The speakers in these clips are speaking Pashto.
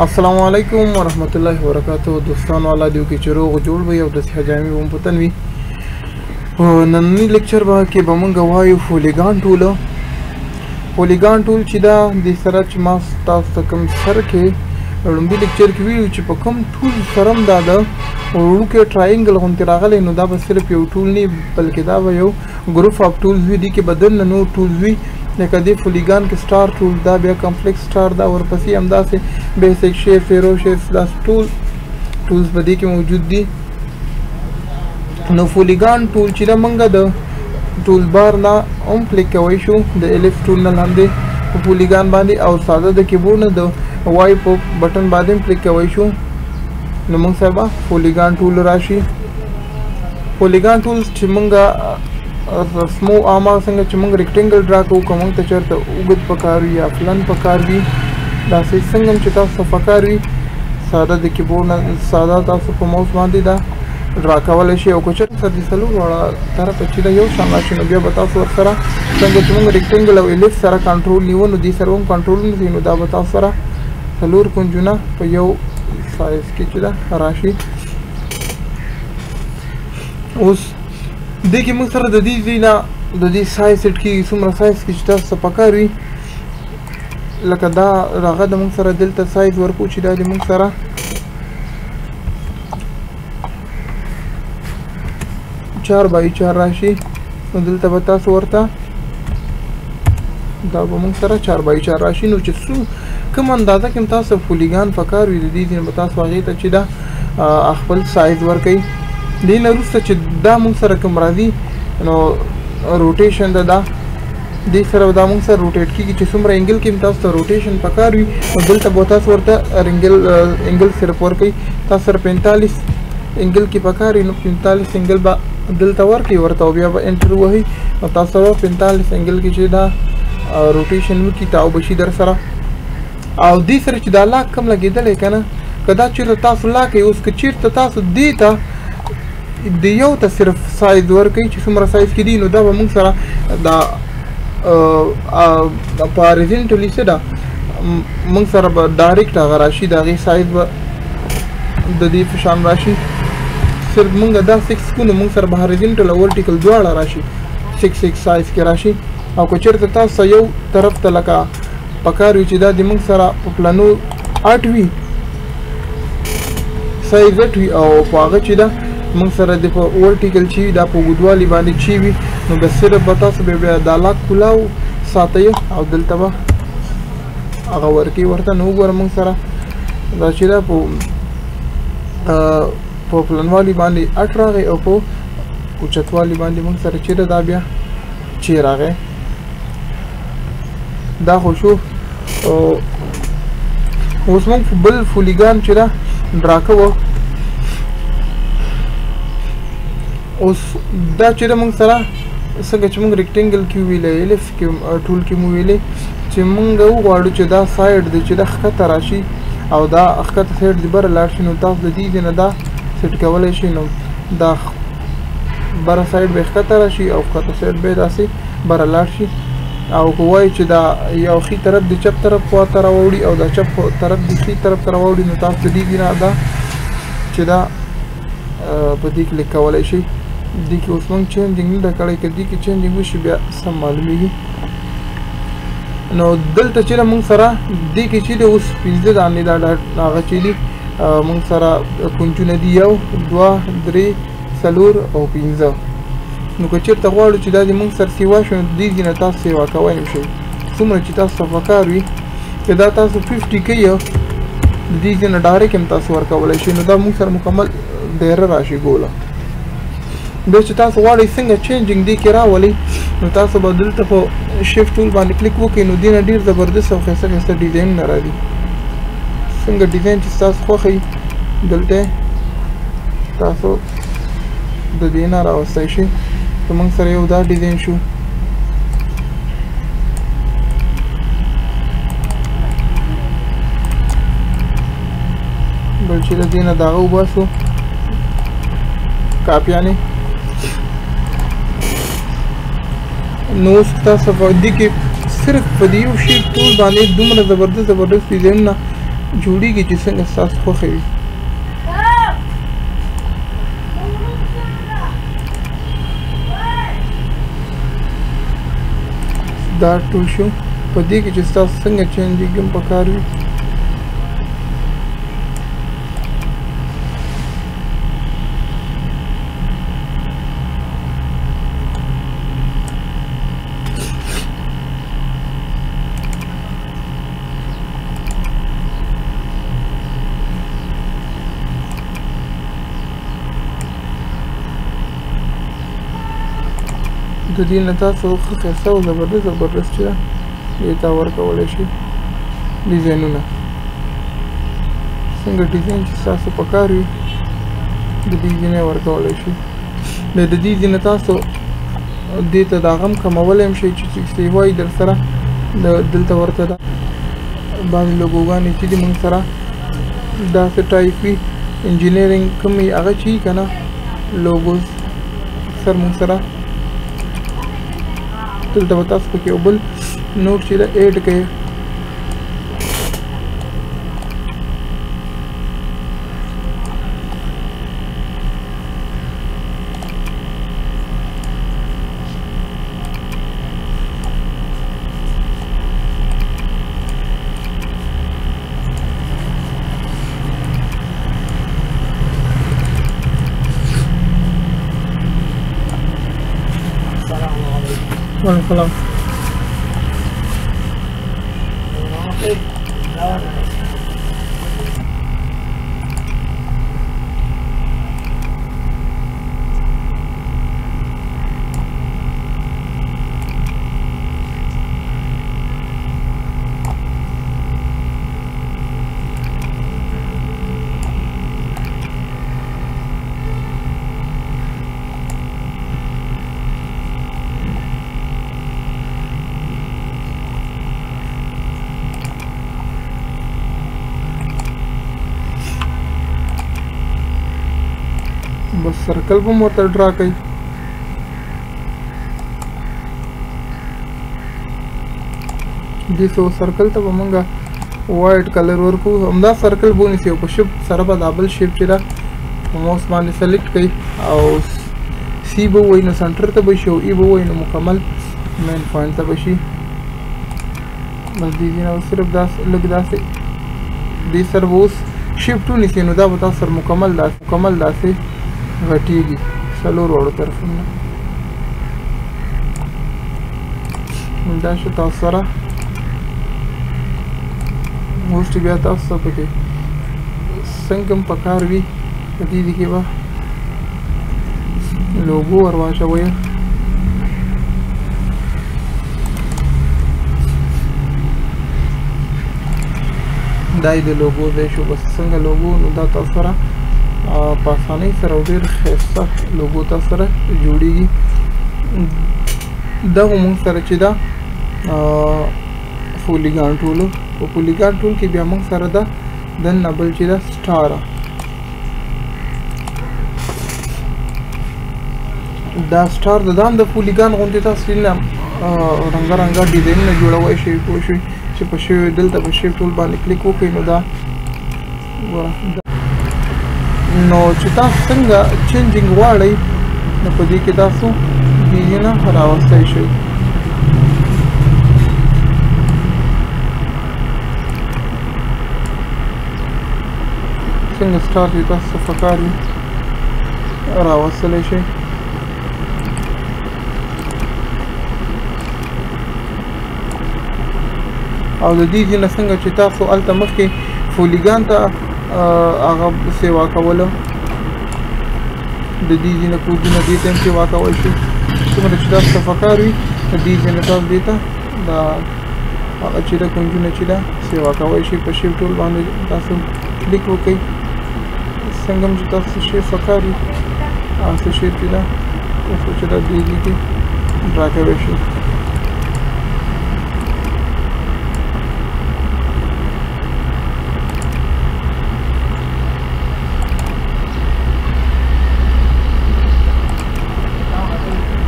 السلام علیکم ورحمت الله وبرکاتہ دوستانو الله دیو کې چې روغ جوړ وي او د صحه جامې هم پتن وي. نننی لیکچر کې به موږ وایو پولیګان ټول چې دا د سره چې ما تاسو ته کوم سر کې لومبي لیکچر کې ویلو چې په کوم ټول سره دا د وړوکی ټرایینګل غوندې راغلی نو دا به صرف یو ټول نه بلکې دا به یو ګروپ اف ټولز وي. دي کې بدن نه نور ټولز وي لکه دې پولیګان کې سټار ټول دا بیا کمپلیکس سټار دا ورپسې همداسې بیسک شیپ فیرو شیپ دا ټولز په دې کې موجود دي. نو پولیګان ټول چې دا موږ د ټول بار نه هم کلیک کوی شو د الف ټول نه لاندې په پولیګان باندې او ساده د کیبورډ نه د وای په بټن باندې کلیک کوی شو نو موږ سره به پولیګان ټول راشي. پولیګان ټول چې موږ سمو عامه څنګه چې موږ ریکټینګل ډرا کوو که موږ ته چېرته اوږد پکار وي یا پلن پکار وي داسې څنګه هم چې تاسو ته پکار وي ساده د کیبورډ نه ساده تاسو په موس باندې دا ډرا کولی شي او که چېرته سر د څلور واړه طرفه چې دا یو شان راشي نو بیا به تاسو ورسره څنګه چې موږ ریکټینګل او الف سره کنټرول نیو نو دې سره هم کنټرول نیسي نو دا به تاسو سره څلور کونجونه په یو سایز کې چې دا راشي. اوس دې کې موږ سره د دې ځای نه د دې سایز سیټ کېږي څومره سایز کې چې تاسو ته پکار وي لکه دا هغه د موږ سره دلته سایز ورکو چې دا د موږ سره 4x4 راشي نو دلته به تاسو ورته دا به موږ سره 4x4 راشي نو چې کوم اندازه کې تاسو پولیګان پکار وي د دې ځای نه به تاسو هغې ته چې دا خپل سایز ورکوئ. دې نه وروسته چې دا موږ سره کوم راځي نو روټیشن دا دې سره دا موږ سره روټیټ کېږي چې څومره انګل کې تاسو ته روټیشن پکار وي نو دلته به تاسو ورته انګل صرف ورکوئ. تاسو سره 45 انګل کې پکار وي نو 45 انګل به دلته ورکوئ ورته او بیا به انټر ووهئ نو تاسو سره 45 انګل کې چې دا روټیشن وکړي تاو به شي در سره. او دې سره چې دا لاک کم لګېدلی که نه که دا چېرته تاسو لاک یې اوس که چېرته تاسو دې ته د یو ته صرف سایز ورکوي چې څومره سایز کې دي نو دا به موږ سره دا په هاریزنټلي څه ده موږ سره به ډایرکټ هغه راشي د هغې سایز به د دې په شان راشي. صرف موږ دا 6 کو نو موږ سره به هاریزنټل او ورټیکل دواړه راشي 6 سایز کې راشي. او که چېرته تاسو یو طرف ته لکه پکار وي چې دا د موږ سره په پلانو 8 وي سایز 8 وي او په هغه چې دا موږ سره د په ورټیکل چې دا په اوږدوالي باندې چې وي نو بس صرف به تاسو بیا دا لاک کلاو ساتئ او دلته به هغه ورکوي ورته نو وګوره موږ سره دا چې دا په پلنوالي باندې 8 راغی او په اوچتوالي باندې موږ سره چې دا بیا 6 راغی دا خو شو. اوس موږ بل پولیګان چې دا ډرا کوو اوس دا چې موږ سره څنګه چې موږ ریکټینګل کې ویلې الف کې ټول کې مو ویلې چې موږ وغواړو چې دا سایډ دی چې دا ښکته راشي او دا ښکته سایډ دی بره لاړ شي نو تاسو د دې نه دا سیټ کولی شئ نو دا بره سایډ به ښکته راشي او ښکته سایډ به داسې بره لاړ شي. او که وایي چې دا یو ښي طرف د چپ طرف خواته راوړي او دا چپ طرف د ښي طرف ته راوړي نو تاسو د دې نه دا چې دا په دې کلیک کولی شئ. دې کې اوس موږ چینجینګ نه ده کړی که دې کې چینجینګ وشي بیا سم معلومیږي. نو دلته چې موږ سره دې کې چې دی اوس 15 دانې دا هغه چې دي موږ سره کونجونه دي 1 2 3 4 او 15 نو که چېرته غواړو چې دا د موږ سره سیوا شو نو دې ځای نه تاسو سیوا کولی شئ څومره چې تاسو ته پکار وي که دا تاسو 50 کوي د دې ځای نه ډایرکټ هم تاسو ورکولی شئ نو دا موږ سره مکمل دایره راشي ګوله. بیا چې تاسو غواړئ څنګه چینجینګ دې کې راولئ نو تاسو به دلته په شیفټ ټول باندې کلیک وکړئ نو دې نه ډېر زبردست او ښایسته ښایسته ډیزاینونه راځي. څنګه ډیزاین چې تاسو خوښوي دلته تاسو د دې نه راوستی شئ. که موږ سره یو دا ډیزاین شو بل چې د دې نه د هغه وباسو کاپیانې نو اوس تاسو په دې کې صرف په دې یو شي ټول باندې دومره زبردست ډیزاینونه جوړیږي چې څنګه ستاسو خوښه وي. دا ټول شو په دې کې چې ستاسو څنګه چینجینګ هم پکار وي. د دې نه تاسو ښه ښایسته او زبردست چې ده دې ته ورکولی شي ډیزاینونه. څنګه ډیزاین چې ستاسو په کار وي د دې ځینې ورکولی شي. بیا د دې ځینې تاسو دې ته دا غم کمولی هم شئ چې څه وایي در سره دلته ورته ده بعضې لوګوګانې چې دي موږ سره داسې ټایپ وي انجینرینګ کوم وي هغه چې وي که نه لوګوز اکثر موږ سره دلته به تاسو پکې یو بل نوټ چې ده ایډ کړئ. وعلیکم السلام. बस सर्कल पे motor draw कई जिसो सर्कल तब मंगा वाइट कलर वर्क हमदा सर्कल बोनी से को शिप सरबा डबल शिप चिरा माउस बांधे सेलेक्ट कई और सी बो वही न सेंटर तब शो ई बो वही न मुकम्मल मेन पॉइंट तब शी बस दीजिए ना सिर्फ 10 लग 10 दी सर वो शिफ्ट टू नीचे नो दा बता सर मुकम्मल दास से घटीगी सलोर वालों तरफ ना शो तासरा मोस्ट भी आता सब पे संगम पकार भी कभी दिखे बा लोगो और वाशा वो दाई दे लोगो दे शो बस संग लोगो नुदा तासरा पासानी सर ډېر ښایسته لوګو تاسو سره جوړیږي. دا موږ سره چې دا پولیګان ټول په پولیګان ټول کې بیا موږ سره دا دننه بل چې دا سټار دا سټار د دام د پولیګان غونډې تاسو نه رنګا ډیزاینونه جوړوي شي کوی شي چې په شی دلته په شی ټول باندې کلیک وکړئ نو دا نو چې تاسو څنګه چینجینګ غواړئ نو په دې کې تاسو ډیزاین راوستلی شئ. څنګه سټار چې تاسو پکار وي راوستلی شئ. او د دې ځینې څنګه چې تاسو هلته مخکې پولیګان ته هغه سیوا کوله د دې ځینې کوډونه دې ته هم سیوا کولی شي. څومره چې تاسو ته پکار وي د دې ځینې تاسو دې ته دا هغه چې ده کونجونه چې ده سیوا کولی شي. په شیف ټول باندې تاسو کلیک وکړئ. څنګه هم چې تاسو شی پکار وي هغه شی چې ده تاسو چې ده دې کې ډرا کولی شئ.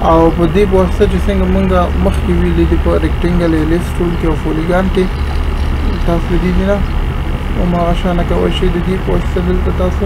او په دې واسطه چې څنګه مونږ مخکې ویلي دي په ریکټینګل الیپس ټول کې او پولیګان کې تاسو دې نه هماغه شانه کولی شئ د دې په واسطه دلته تاسو